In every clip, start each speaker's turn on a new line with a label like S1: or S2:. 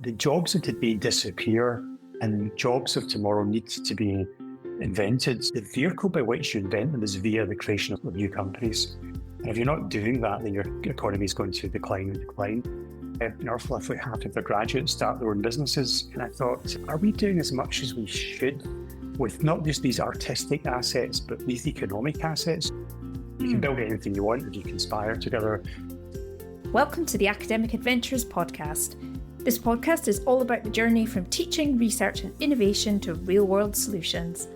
S1: the jobs of today disappear and jobs of tomorrow need to be invented. The vehicle by which you invent them is via the creation of new companies. And if you're not doing that, then your economy is going to decline and decline. Roughly half of their graduates start their own businesses. And I thought, are we doing as much as we should with not just these artistic assets, but these economic assets? You can build anything you want if you conspire together.
S2: Welcome to the Academic Adventures podcast. This podcast is all about the journey from teaching, research and innovation to real-world solutions.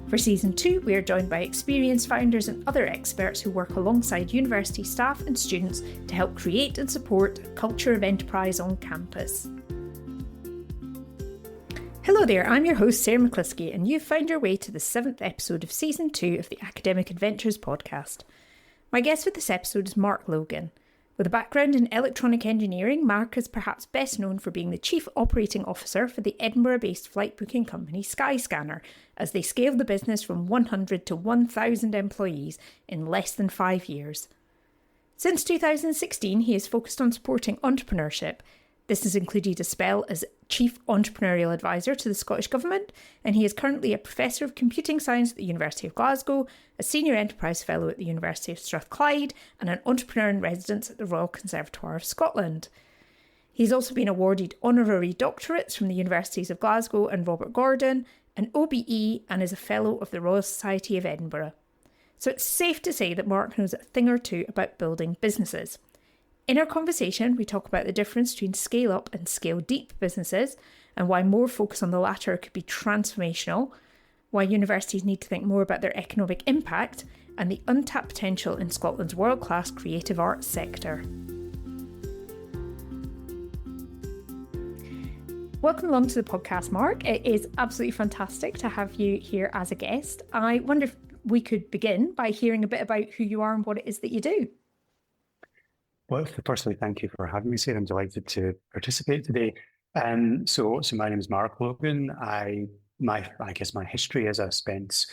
S2: For Season 2, we are joined by experienced founders and other experts who work alongside university staff and students to help create and support a culture of enterprise on campus. Hello there, I'm your host Sarah McLusky, and you've found your way to the 7th episode of Season 2 of the Academic Adventures podcast. My guest for this episode is Mark Logan. With a background in electronic engineering, Mark is perhaps best known for being the Chief Operating Officer for the Edinburgh-based flight booking company Skyscanner, as they scaled the business from 100 to 1,000 employees in less than 5 years. Since 2016, he has focused on supporting entrepreneurship. This has included a spell as Chief Entrepreneurial Advisor to the Scottish Government, and he is currently a Professor of Computing Science at the University of Glasgow, a Senior Enterprise Fellow at the University of Strathclyde, and an Entrepreneur in Residence at the Royal Conservatoire of Scotland. He's also been awarded honorary doctorates from the Universities of Glasgow and Robert Gordon, an OBE, and is a Fellow of the Royal Society of Edinburgh. So it's safe to say that Mark knows a thing or two about building businesses. In our conversation, we talk about the difference between scale-up and scale-deep businesses and why more focus on the latter could be transformational, why universities need to think more about their economic impact, and the untapped potential in Scotland's world-class creative arts sector. Welcome along to the podcast, Mark. It is absolutely fantastic to have you here as a guest. I wonder if we could begin by hearing a bit about who you are and what it is that you do.
S1: Well, firstly, thank you for having me, Sarah. I'm delighted to participate today. So my name is Mark Logan. I guess my history is I've spent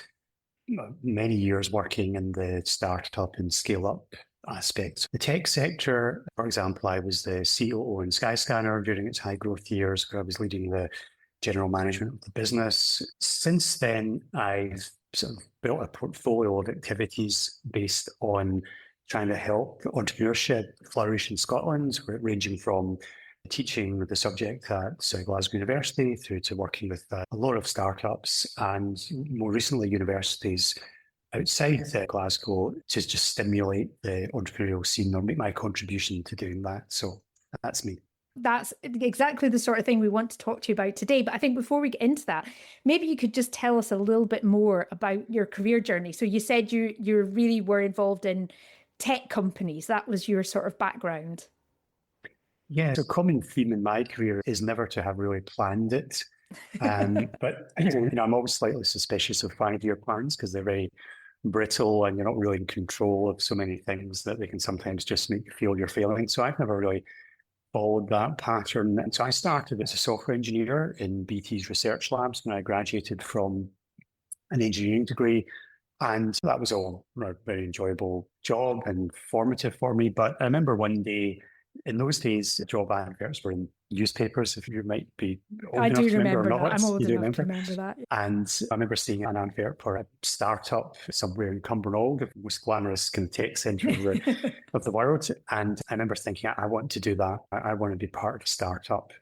S1: many years working in the startup and scale-up aspects. The tech sector, for example, I was the COO in Skyscanner during its high growth years, where I was leading the general management of the business. Since then, I've sort of built a portfolio of activities based on trying to help entrepreneurship flourish in Scotland, ranging from teaching the subject at Glasgow University through to working with a lot of startups and more recently universities outside Glasgow to just stimulate the entrepreneurial scene or make my contribution to doing that. So that's me.
S2: That's exactly the sort of thing we want to talk to you about today. But I think before we get into that, maybe you could just tell us a little bit more about your career journey. So you said you really were involved in tech companies. That was your sort of background.
S1: Yeah, so a common theme in my career is never to have really planned it. But I'm always slightly suspicious of 5-year plans because they're very brittle and you're not really in control of so many things that they can sometimes just make you feel you're failing. So I've never really followed that pattern. And so I started as a software engineer in BT's research labs when I graduated from an engineering degree. And that was all a very enjoyable job and formative for me. But I remember one day, in those days, job adverts were in newspapers, if you might be old enough to remember or not.
S2: I'm old enough to remember that.
S1: And I remember seeing an advert for a startup somewhere in Cumbernauld, the most glamorous kind of tech centre of the world. And I remember thinking, I want to do that. I want to be part of a startup.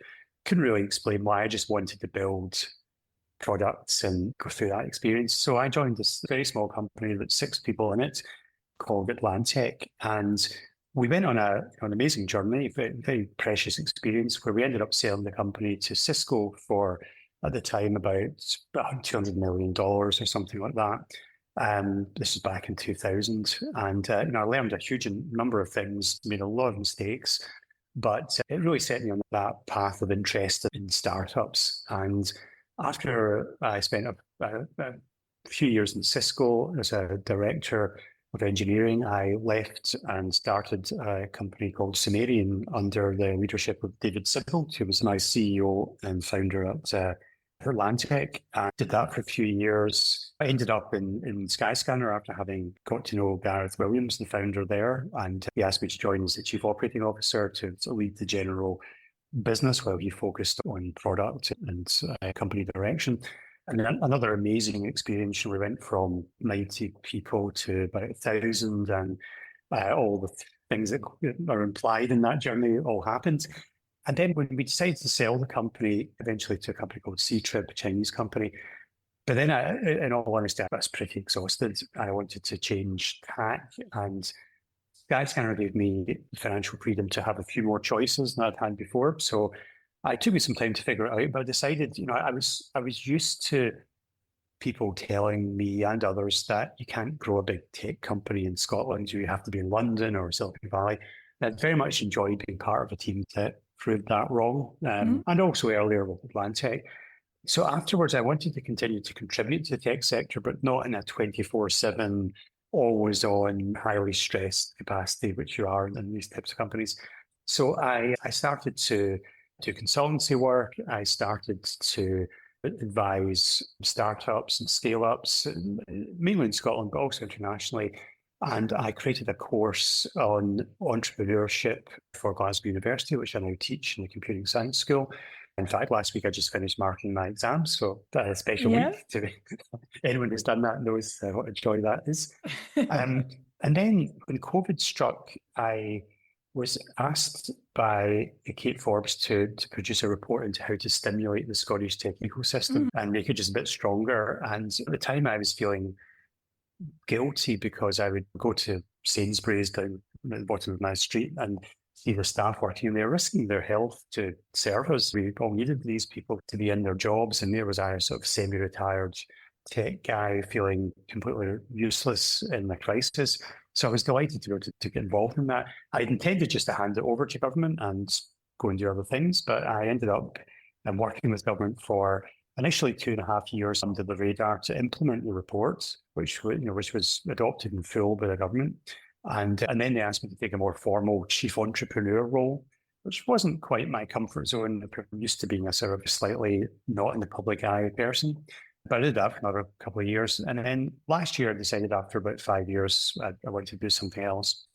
S1: Couldn't really explain why. I just wanted to build products and go through that experience. So I joined this very small company with 6 people in it called Atlantic, and we went on an amazing journey, very, very precious experience where we ended up selling the company to Cisco for, at the time, about $200 million or something like that. This was back in 2000, and I learned a huge number of things, made a lot of mistakes, but it really set me on that path of interest in startups. And after I spent a few years in Cisco as a director of engineering, I left and started a company called Sumerian under the leadership of David Sibbald, who was my CEO and founder at Atlantic. I did that for a few years. I ended up in Skyscanner after having got to know Gareth Williams, the founder there, and he asked me to join as the Chief Operating Officer to lead the general business while he focused on product and company direction. And then another amazing experience. We went from 90 people to about 1,000, and all the things that are implied in that journey all happened. And then when we decided to sell the company, eventually to a company called C-Trip, a Chinese company. But then, in all honesty, I was pretty exhausted. I wanted to change tack, and Skyscanner gave me financial freedom to have a few more choices than I'd had before. So it took me some time to figure it out, but I decided, I was used to people telling me and others that you can't grow a big tech company in Scotland. You have to be in London or Silicon Valley. And I very much enjoyed being part of a team that proved that wrong, and also earlier with Atlantic. So afterwards, I wanted to continue to contribute to the tech sector, but not in a 24/7, always on, highly stressed capacity, which you are in these types of companies. So I started to do consultancy work. I started to advise startups and scale-ups, mainly in Scotland, but also internationally. And I created a course on entrepreneurship for Glasgow University, which I now teach in the computing science school. In fact, last week I just finished marking my exams, so that is a special week. To anyone who's done that knows what a joy that is. And then when COVID struck, I was asked by Kate Forbes to produce a report into how to stimulate the Scottish tech ecosystem and make it just a bit stronger. And at the time, I was feeling guilty because I would go to Sainsbury's down at the bottom of my street and see the staff working, and they're risking their health to serve us. We all needed these people to be in their jobs, and there was I, a sort of semi-retired tech guy, feeling completely useless in the crisis. So I was delighted to be able to get involved in that. I intended just to hand it over to government and go and do other things, but I ended up working with government for initially 2.5 years under the radar to implement the reports, which was adopted in full by the government. And then they asked me to take a more formal chief entrepreneur role, which wasn't quite my comfort zone. I'm used to being a sort of slightly not in the public eye person. But I did that for another couple of years. And then last year, I decided after about 5 years, I wanted to do something else.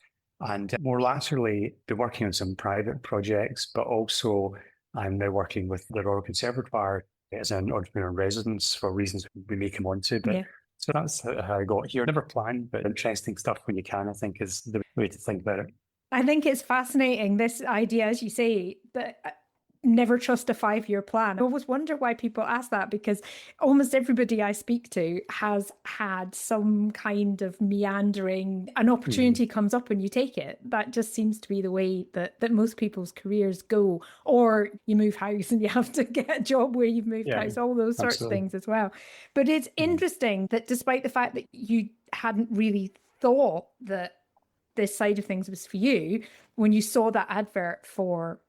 S1: And more laterally, been working on some private projects, but also I'm now working with the Royal Conservatoire as an entrepreneur in residence for reasons we may come on to. But so that's how I got here. Never planned, but interesting stuff when you can, I think, is the way to think about it.
S2: I think it's fascinating, this idea, as you say, that never trust a 5-year plan. I always wonder why people ask that, because almost everybody I speak to has had some kind of meandering, an opportunity comes up and you take it. That just seems to be the way that most people's careers go. Or you move house and you have to get a job where you've moved house, all those sorts of things as well. But it's interesting that despite the fact that you hadn't really thought that this side of things was for you, when you saw that advert for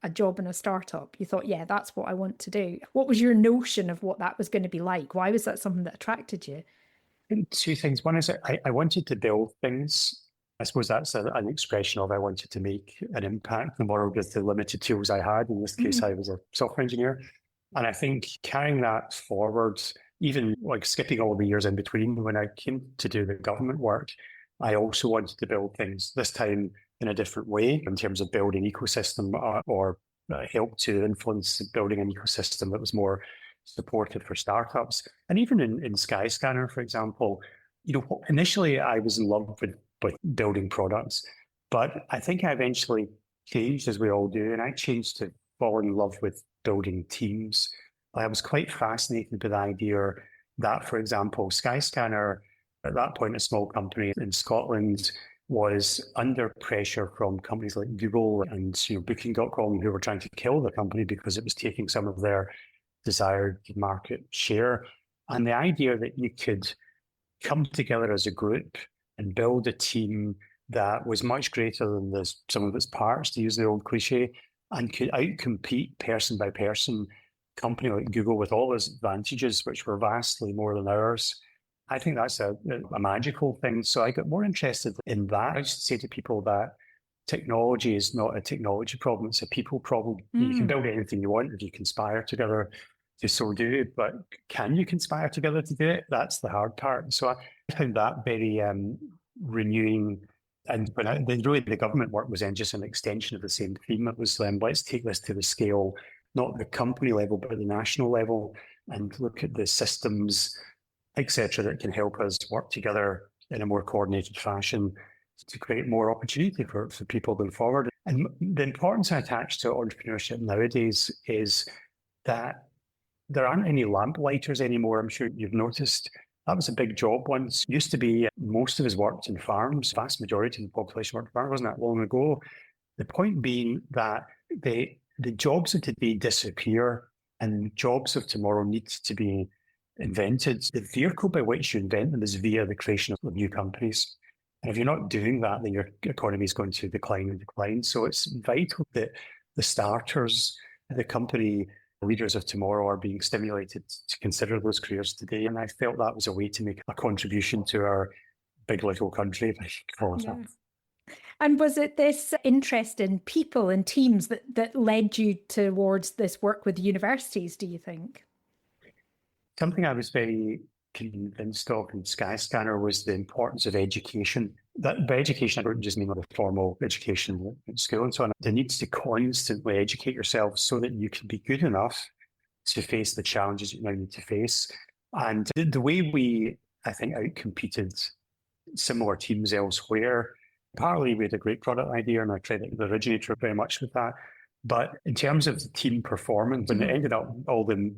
S2: a job in a startup, you thought, yeah, that's what I want to do. What was your notion of what that was going to be like? Why was that something that attracted you?
S1: I think two things. One is I wanted to build things. I suppose that's an expression of I wanted to make an impact in the world with the limited tools I had. In this case, I was a software engineer. And I think carrying that forward, even like skipping all the years in between, when I came to do the government work, I also wanted to build things, this time in a different way, in terms of building ecosystem or help to influence building an ecosystem that was more supportive for startups. And even in Skyscanner, for example, initially I was in love with building products, but I think I eventually changed, as we all do, and I changed to fall in love with building teams. I was quite fascinated by the idea that, for example, Skyscanner, at that point, a small company in Scotland, was under pressure from companies like Google and Booking.com, who were trying to kill the company because it was taking some of their desired market share. And the idea that you could come together as a group and build a team that was much greater than the sum of its parts, to use the old cliche, and could outcompete person by person company like Google with all its advantages, which were vastly more than ours. I think that's a magical thing. So I got more interested in that. I used to say to people that technology is not a technology problem, it's a people problem. You can build anything you want if you conspire together to so do, but can you conspire together to do it? That's the hard part. So I found that very renewing And then really the government work was then just an extension of the same theme. It was let's take this to the scale, not the company level, but at the national level, and look at the systems, etc., that can help us work together in a more coordinated fashion to create more opportunity for people going forward. And the importance I attach to entrepreneurship nowadays is that there aren't any lamplighters anymore. I'm sure you've noticed that was a big job once. Used to be most of us worked in farms, vast majority of the population worked in farms, wasn't that long ago? The point being that the jobs of today disappear and jobs of tomorrow need to be invented. The vehicle by which you invent them is via the creation of new companies. And if you're not doing that, then your economy is going to decline and decline. So it's vital that the starters, the company leaders of tomorrow are being stimulated to consider those careers today. And I felt that was a way to make a contribution to our big little country, if I should call it that.
S2: And was it this interest in people and teams that led you towards this work with universities, do you think?
S1: Something I was very convinced of in Skyscanner was the importance of education. That by education, I don't just mean the formal education at school and so on. The need to constantly educate yourself so that you can be good enough to face the challenges you now need to face. And the way we, I think, outcompeted similar teams elsewhere, partly we had a great product idea, and I credit the originator very much with that. But in terms of the team performance, when it ended up all the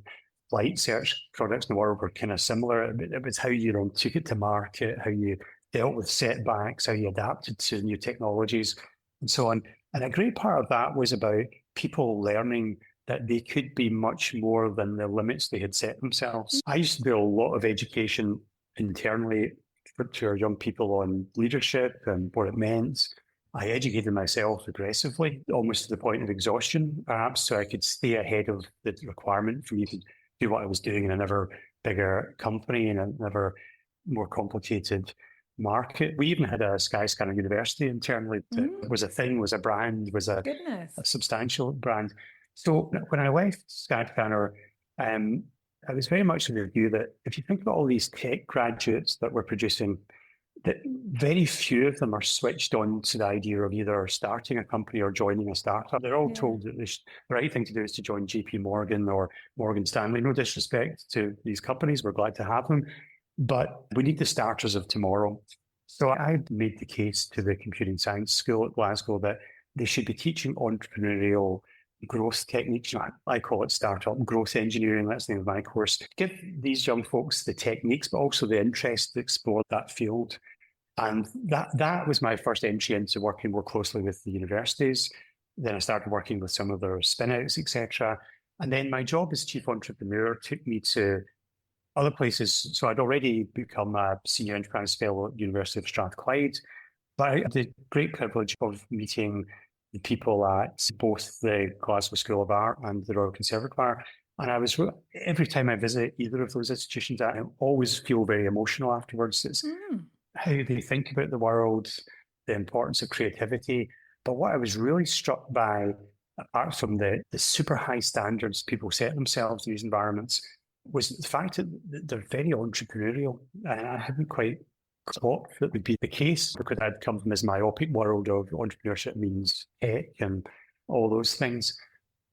S1: flight search products in the world were kind of similar. It was how you took it to market, how you dealt with setbacks, how you adapted to new technologies, and so on. And a great part of that was about people learning that they could be much more than the limits they had set themselves. I used to do a lot of education internally to our young people on leadership and what it meant. I educated myself aggressively, almost to the point of exhaustion, perhaps, so I could stay ahead of the requirement for me to do what I was doing in an ever bigger company in an ever more complicated market. We even had a Skyscanner University internally that was a thing, was a brand, was a substantial brand. So when I left Skyscanner, I was very much of the view that if you think about all these tech graduates that we're producing, that very few of them are switched on to the idea of either starting a company or joining a startup. They're all told that the right thing to do is to join JP Morgan or Morgan Stanley. No disrespect to these companies, we're glad to have them, but we need the starters of tomorrow. So I made the case to the Computing Science School at Glasgow that they should be teaching entrepreneurial growth techniques. I call it startup growth engineering. That's the name of my course. Give these young folks the techniques, but also the interest to explore that field. And that was my first entry into working more closely with the universities. Then I started working with some of their spin-outs, etc. And then my job as chief entrepreneur took me to other places. So I'd already become a senior enterprise fellow at University of Strathclyde, but I had the great privilege of meeting the people at both the Glasgow School of Art and the Royal Conservatoire. And every time I visit either of those institutions, I always feel very emotional afterwards. It's how they think about the world, the importance of creativity. But what I was really struck by, apart from the super high standards people set themselves in these environments, was the fact that they're very entrepreneurial. And I hadn't quite thought that would be the case because I'd come from this myopic world of entrepreneurship means tech and all those things.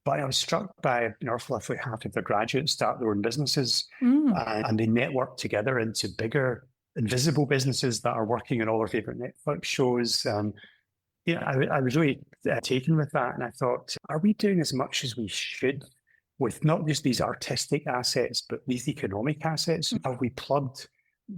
S1: But I was struck by roughly half of their graduates start their own businesses and they network together into bigger invisible businesses that are working on all their favorite Netflix shows. I was really taken with that. And I thought, are we doing as much as we should with not just these artistic assets, but these economic assets? Have we plugged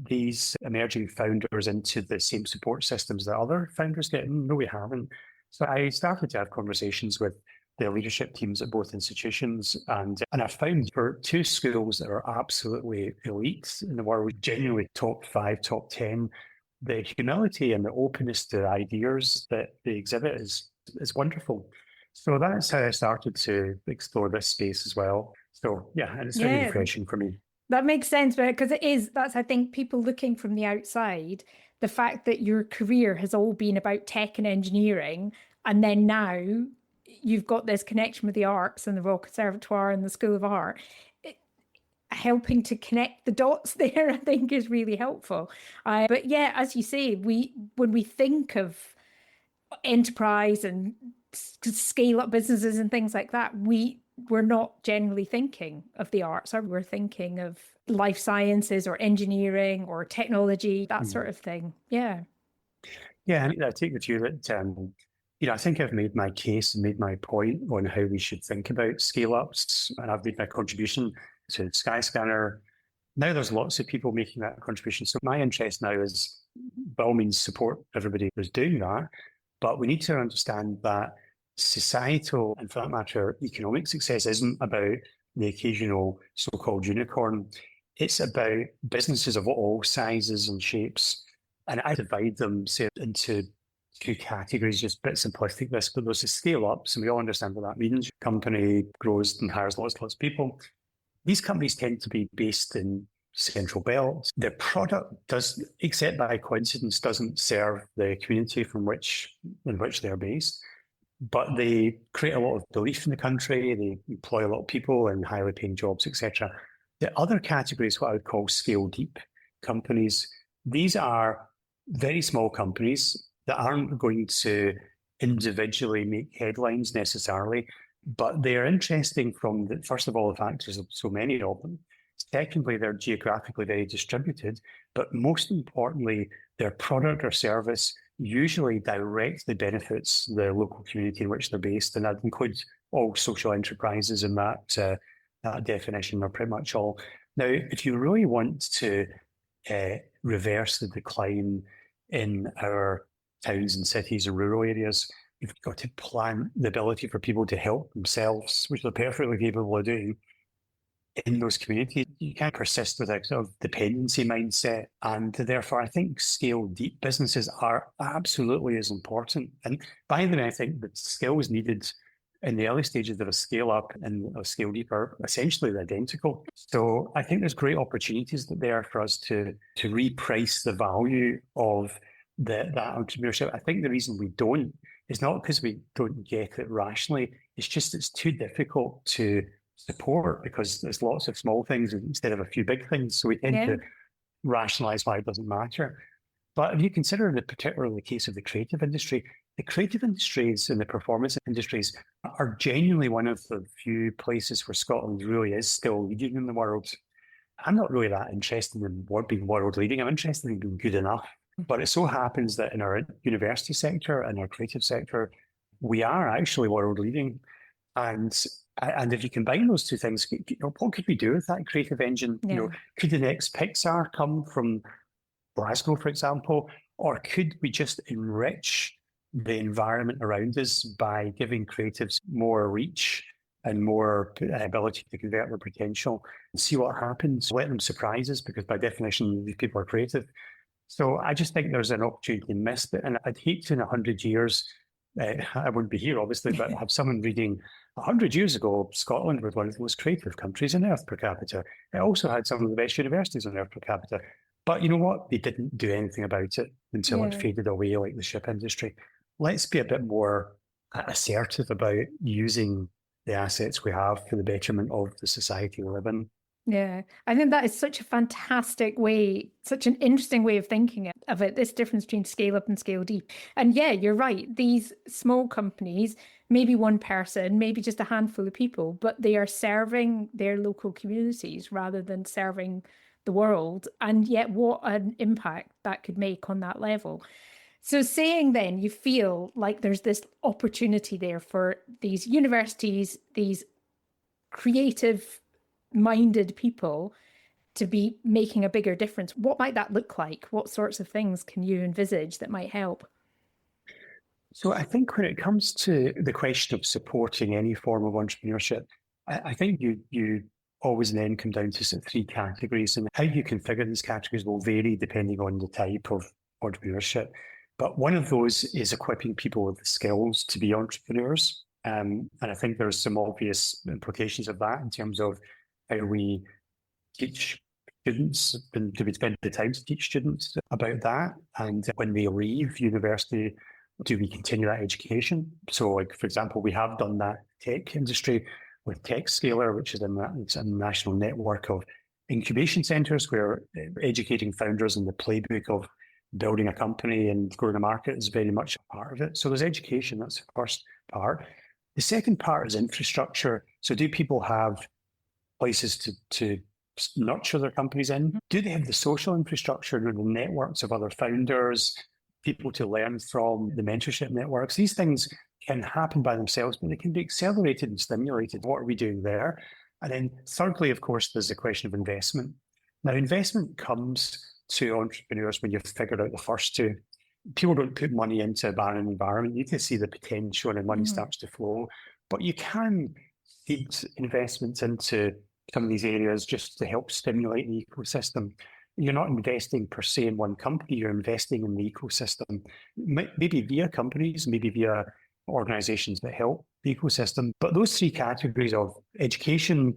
S1: these emerging founders into the same support systems that other founders get? No, we haven't. So I started to have conversations with the leadership teams at both institutions. And I found for two schools that are absolutely elite in the world, genuinely top 5, top 10, the humility and the openness to ideas that they exhibit is wonderful. So that's how I started to explore this space as well. So yeah, and it's very refreshing for me.
S2: That makes sense, because that's, I think, people looking from the outside, the fact that your career has all been about tech and engineering, and then now you've got this connection with the arts and the Royal Conservatoire and the School of Art. helping to connect the dots there, I think, is really helpful. But yeah, as you say, when we think of enterprise and scale up businesses and things like that, we're not generally thinking of the arts, or we're thinking of life sciences or engineering or technology, that sort of thing. Yeah.
S1: Yeah, and I take the view that, I think I've made my case and made my point on how we should think about scale-ups, and I've made my contribution to Skyscanner. Now there's lots of people making that contribution. So my interest now is, by all means, support everybody who's doing that, but we need to understand that societal, and for that matter, economic success isn't about the occasional so-called unicorn. It's about businesses of all sizes and shapes. And I divide them, say, into two categories, just a bit simplistic this, but there's the scale-ups, and we all understand what that means. Company grows and hires lots of people. These companies tend to be based in central belts. Their product does, except by coincidence, doesn't serve the community in which they're based. But they create a lot of belief in the country, they employ a lot of people in highly paying jobs, etc. The other category is what I would call scale deep companies. These are very small companies that aren't going to individually make headlines necessarily, but they're interesting from, first of all, the fact there's so many of them. Secondly, they're geographically very distributed, but most importantly, their product or service usually directly benefits the local community in which they're based, and that includes all social enterprises in that definition, or pretty much all. Now, if you really want to reverse the decline in our towns and cities and rural areas, you've got to plant the ability for people to help themselves, which they're perfectly capable of doing, in those communities. You can't persist with a sort of dependency mindset. And therefore, I think scale deep businesses are absolutely as important. And by the way, I think the skills needed in the early stages of a scale up and a scale deep are essentially identical. So I think there's great opportunities there for us to reprice the value of that entrepreneurship. I think the reason we don't is not because we don't get it rationally. It's just it's too difficult to support because there's lots of small things instead of a few big things. So we tend to rationalize why it doesn't matter. But if you consider particularly the case of the creative industries and the performance industries are genuinely one of the few places where Scotland really is still leading in the world. I'm not really that interested in being world leading. I'm interested in being good enough. But it so happens that in our university sector and our creative sector, we are actually world leading. And if you combine those two things, what could we do with that creative engine?
S2: Yeah.
S1: Could the next Pixar come from Glasgow, for example? Or could we just enrich the environment around us by giving creatives more reach and more ability to convert their potential and see what happens? Let them surprise us, because by definition, these people are creative. So I just think there's an opportunity missed. And I'd hate to, in 100 years, I wouldn't be here, obviously, but have someone reading 100 years ago, Scotland was one of the most creative countries on earth per capita. It also had some of the best universities on earth per capita. But you know what? They didn't do anything about it until it faded away like the ship industry. Let's be a bit more assertive about using the assets we have for the betterment of the society we live in.
S2: Yeah, I think that is such a fantastic way, such an interesting way of thinking of it, this difference between scale up and scale deep. And yeah, you're right. These small companies, maybe one person, maybe just a handful of people, but they are serving their local communities rather than serving the world. And yet what an impact that could make on that level. So saying then, you feel like there's this opportunity there for these universities, these creative minded people to be making a bigger difference. What might that look like? What sorts of things can you envisage that might help?
S1: So I think when it comes to the question of supporting any form of entrepreneurship, I think you always then come down to three categories, and how you configure these categories will vary depending on the type of entrepreneurship. But one of those is equipping people with the skills to be entrepreneurs. And I think there's some obvious implications of that in terms of how we teach students, and do we spend the time to teach students about that? And when they leave university, do we continue that education? So, like, for example, we have done that tech industry with TechScaler, which is a national network of incubation centres where educating founders in the playbook of building a company and growing a market is very much a part of it. So there's education, that's the first part. The second part is infrastructure. So do people have places to nurture their companies in? Do they have the social infrastructure and the networks of other founders, people to learn from, the mentorship networks? These things can happen by themselves, but they can be accelerated and stimulated. What are we doing there? And then thirdly, of course, there's the question of investment. Now, investment comes to entrepreneurs when you've figured out the first two. People don't put money into a barren environment. You can see the potential and money starts to flow, but you can feed investments into some of these areas just to help stimulate the ecosystem. You're not investing per se in one company, you're investing in the ecosystem, maybe via companies, maybe via organizations that help the ecosystem. But those three categories of education,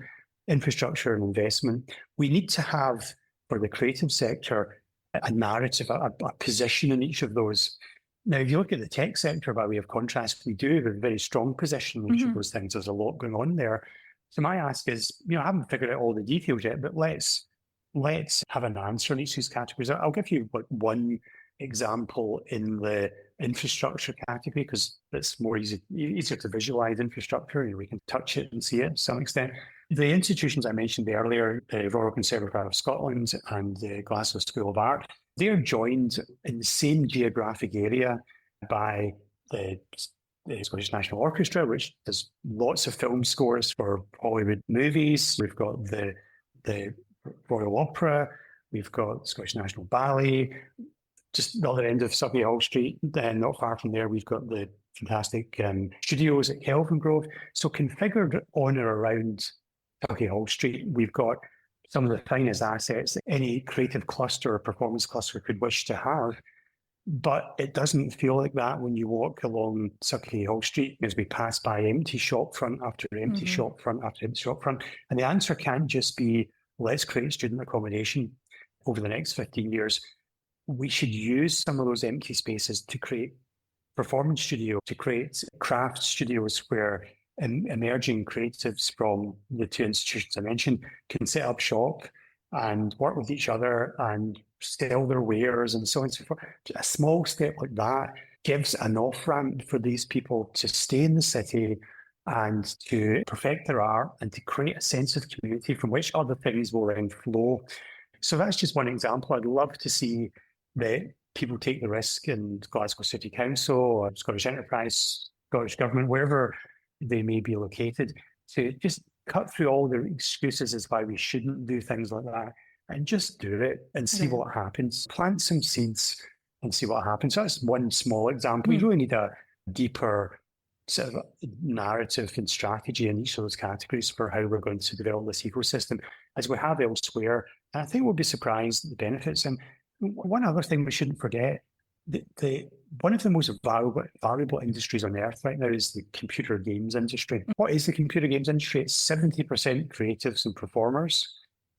S1: infrastructure, and investment, we need to have, for the creative sector, a narrative, a position in each of those. Now, if you look at the tech sector by way of contrast, we do have a very strong position in each of those things. There's a lot going on there. So my ask is, I haven't figured out all the details yet, but let's have an answer in each of these categories. I'll give you one example in the infrastructure category because it's more easier to visualize infrastructure. We can touch it and see it to some extent. The institutions I mentioned earlier, the Royal Conservatoire of Scotland and the Glasgow School of Art, they're joined in the same geographic area by the Scottish National Orchestra, which does lots of film scores for Hollywood movies. We've got the Royal Opera, we've got Scottish National Ballet. Just the other end of Tuffee Hall Street, then not far from there, we've got the fantastic studios at Kelvin Grove. So configured on or around Tuffee Hall Street, we've got some of the finest assets that any creative cluster or performance cluster could wish to have. But it doesn't feel like that when you walk along Tuffee Hall Street as we pass by empty shop front after empty shop front after empty shop front. And the answer can't just be, let's create student accommodation over the next 15 years. We should use some of those empty spaces to create performance studios, to create craft studios where emerging creatives from the two institutions I mentioned can set up shop and work with each other and sell their wares and so on and so forth. A small step like that gives an off-ramp for these people to stay in the city and to perfect their art and to create a sense of community from which other things will then flow. So that's just one example. I'd love to see that people take the risk in Glasgow City Council or Scottish Enterprise, Scottish Government, wherever they may be located, to just cut through all the excuses as why we shouldn't do things like that and just do it and see what happens. Plant some seeds and see what happens. So that's one small example. We really need a deeper sort of narrative and strategy in each of those categories for how we're going to develop this ecosystem as we have elsewhere. And I think we'll be surprised at the benefits. And one other thing we shouldn't forget, one of the most valuable industries on earth right now is the computer games industry. What is the computer games industry? It's 70% creatives and performers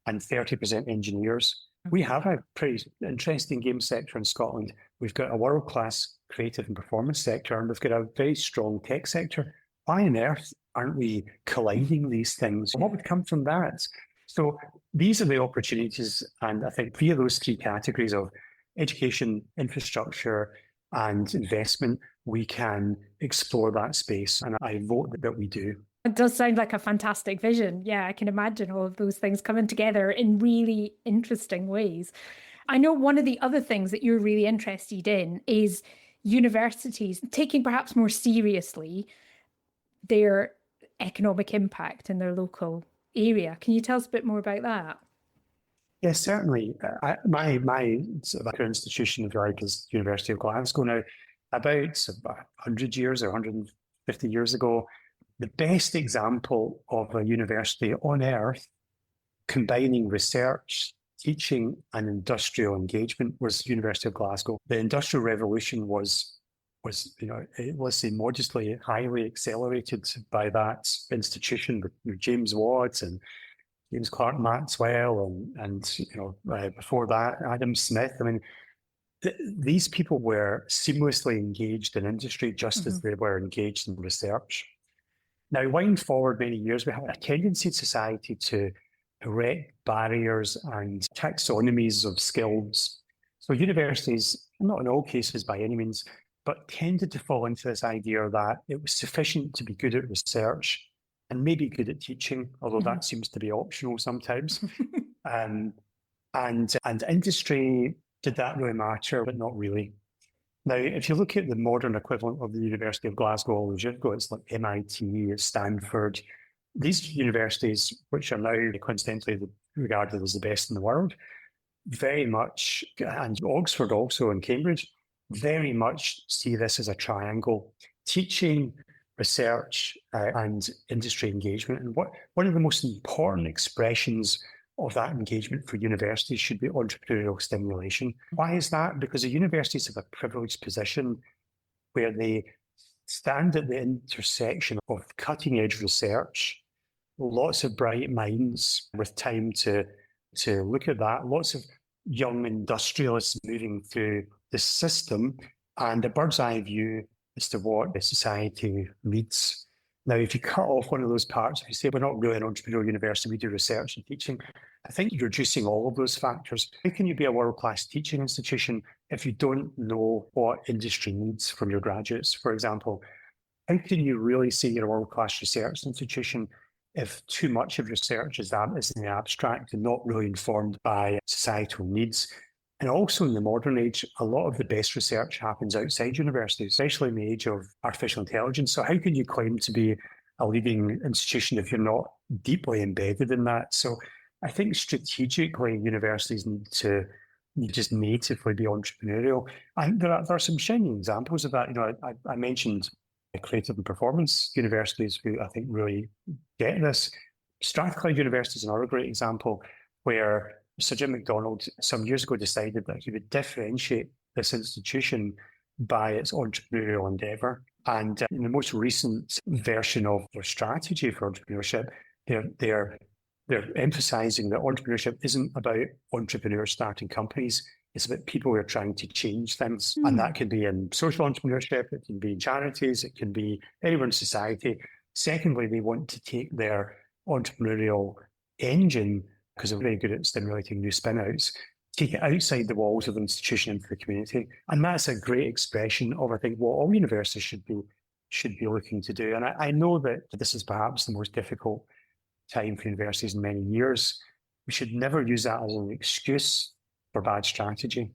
S1: and 30% engineers. We have a pretty interesting game sector in Scotland. We've got a world-class creative and performance sector, and we've got a very strong tech sector. Why on earth aren't we colliding these things? What would come from that? So these are the opportunities, and I think via those three categories of education, infrastructure, and investment, we can explore that space, and I vote that we do.
S2: It does sound like a fantastic vision. Yeah, I can imagine all of those things coming together in really interesting ways. I know one of the other things that you're really interested in is universities taking perhaps more seriously their economic impact in their local area. Can you tell us a bit more about that?
S1: Yes, certainly. My sort of institution, if you like, is University of Glasgow. Now, about 100 years or 150 years ago, the best example of a university on earth combining research, teaching, and industrial engagement was University of Glasgow. The Industrial Revolution was let's say modestly, highly accelerated by that institution with James Watt and James Clerk Maxwell and before that Adam Smith. I mean, these people were seamlessly engaged in industry just as they were engaged in research. Now, wind forward many years, we have a tendency in society to erect barriers and taxonomies of skills. So universities, not in all cases by any means, but tended to fall into this idea that it was sufficient to be good at research and maybe good at teaching, although that seems to be optional sometimes. And industry, did that really matter? But not really. Now, if you look at the modern equivalent of the University of Glasgow all those years ago, it's like MIT, it's Stanford. These universities, which are now coincidentally regarded as the best in the world, very much, and Oxford also and Cambridge, very much see this as a triangle: teaching, research, and industry engagement. And one of the most important expressions of that engagement for universities should be entrepreneurial stimulation. Why is that? Because the universities have a privileged position where they stand at the intersection of cutting edge research, lots of bright minds with time to look at that, lots of young industrialists moving through the system, and a bird's eye view as to what the society needs. Now, if you cut off one of those parts, if you say we're not really an entrepreneurial university, we do research and teaching, I think you're reducing all of those factors. How can you be a world-class teaching institution if you don't know what industry needs from your graduates, for example? How can you really say you're a world-class research institution if too much of research is in the abstract and not really informed by societal needs? And also in the modern age, a lot of the best research happens outside universities, especially in the age of artificial intelligence. So how can you claim to be a leading institution if you're not deeply embedded in that? So I think strategically universities need to just natively be entrepreneurial. And there are some shining examples of that. You know, I mentioned creative and performance universities who I think really get this. Strathclyde University is another great example where Sir Jim MacDonald some years ago decided that he would differentiate this institution by its entrepreneurial endeavour. And in the most recent version of their strategy for entrepreneurship, they're emphasising that entrepreneurship isn't about entrepreneurs starting companies. It's about people who are trying to change things. And that can be in social entrepreneurship, it can be in charities, it can be anywhere in society. Secondly, they want to take their entrepreneurial engine, because they're very good at stimulating new spin-outs, take it outside the walls of the institution into the community. And that's a great expression of, I think, what all universities should be looking to do. And I know that this is perhaps the most difficult time for universities in many years. We should never use that as an excuse for bad strategy.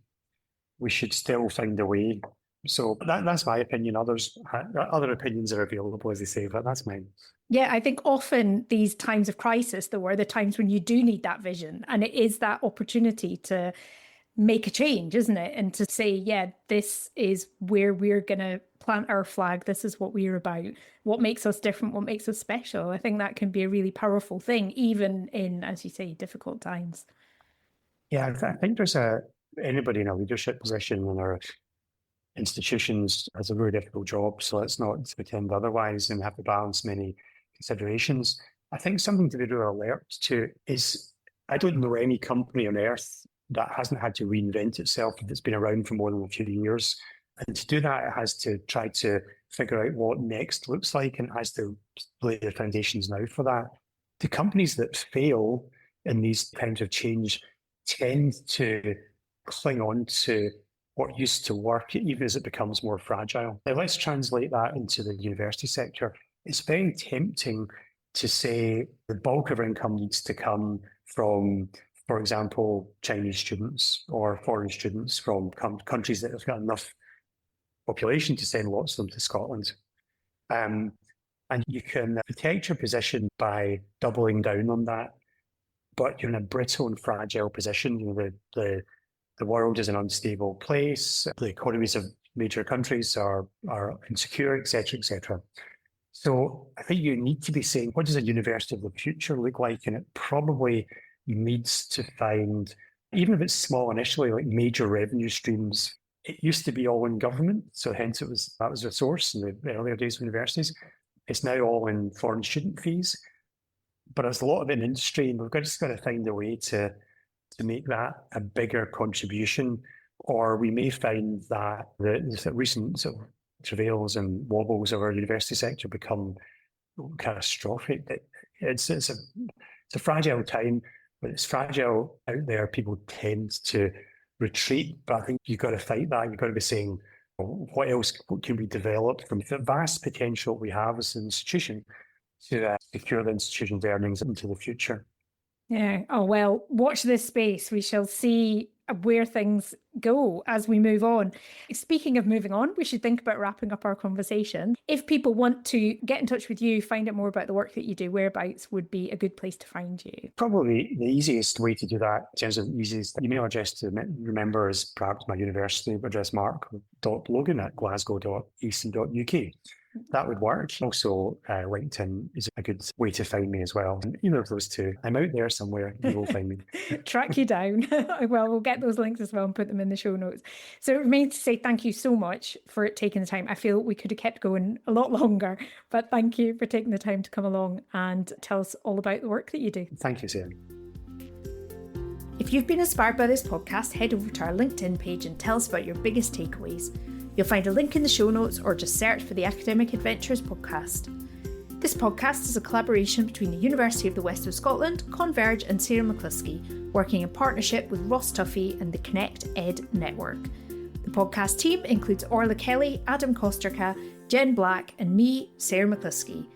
S1: We should still find a way. So that's my opinion. Other opinions are available, as they say, but that's mine.
S2: Yeah, I think often these times of crisis, though, are the times when you do need that vision. And it is that opportunity to make a change, isn't it? And to say, yeah, this is where we're going to plant our flag. This is what we're about. What makes us different? What makes us special? I think that can be a really powerful thing, even in, as you say, difficult times.
S1: Yeah, I think there's anybody in a leadership position in our institutions has a very difficult job. So let's not pretend otherwise and have to balance many considerations. I think something to be really alert to is, I don't know any company on earth that hasn't had to reinvent itself if it's been around for more than a few years. And to do that, it has to try to figure out what next looks like, and it has to lay the foundations now for that. The companies that fail in these times of change tend to cling on to what used to work, even as it becomes more fragile. Now, let's translate that into the university sector. It's very tempting to say the bulk of our income needs to come from, for example, Chinese students or foreign students from countries that have got enough population to send lots of them to Scotland. And you can protect your position by doubling down on that, but you're in a brittle and fragile position. You know, the world is an unstable place. The economies of major countries are insecure, et cetera, et cetera. So I think you need to be saying, what does a university of the future look like? And it probably needs to find, even if it's small initially, like major revenue streams. It used to be all in government, so hence that was a source in the earlier days of universities. It's now all in foreign student fees, but there's a lot of it in industry, and we've just got to find a way to make that a bigger contribution, or we may find that the recent sort of travails and wobbles of our university sector become catastrophic. it's a fragile time, but it's fragile out there. People tend to retreat, but I think you've got to fight that. You've got to be saying, what else can we develop from the vast potential we have as an institution to secure the institution's earnings into the future?
S2: Yeah. Oh, well, watch this space. We shall see where things go as we move on. Speaking of moving on, we should think about wrapping up our conversation. If people want to get in touch with you, find out more about the work that you do, whereabouts would be a good place to find you?
S1: Probably the easiest way to do that, in terms of the easiest email address to remember, is perhaps my university address, mark.logan@glasgow.ac.uk. That would work. Also, LinkedIn is a good way to find me as well. And either of those two, I'm out there somewhere. You will find me.
S2: Track you down. Well, we'll get those links as well and put them in the show notes. So it remains to say thank you so much for taking the time. I feel we could have kept going a lot longer, but thank you for taking the time to come along and tell us all about the work that you do.
S1: Thank you, Sarah.
S2: If you've been inspired by this podcast, head over to our LinkedIn page and tell us about your biggest takeaways. You'll find a link in the show notes, or just search for the Academic Adventures podcast. This podcast is a collaboration between the University of the West of Scotland, Converge and Sarah McLusky, working in partnership with Ross Tuffee and the Connect Ed Network. The podcast team includes Orla Kelly, Adam Kosterka, Jen Black and me, Sarah McLusky.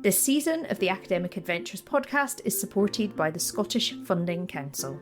S2: This season of the Academic Adventures podcast is supported by the Scottish Funding Council.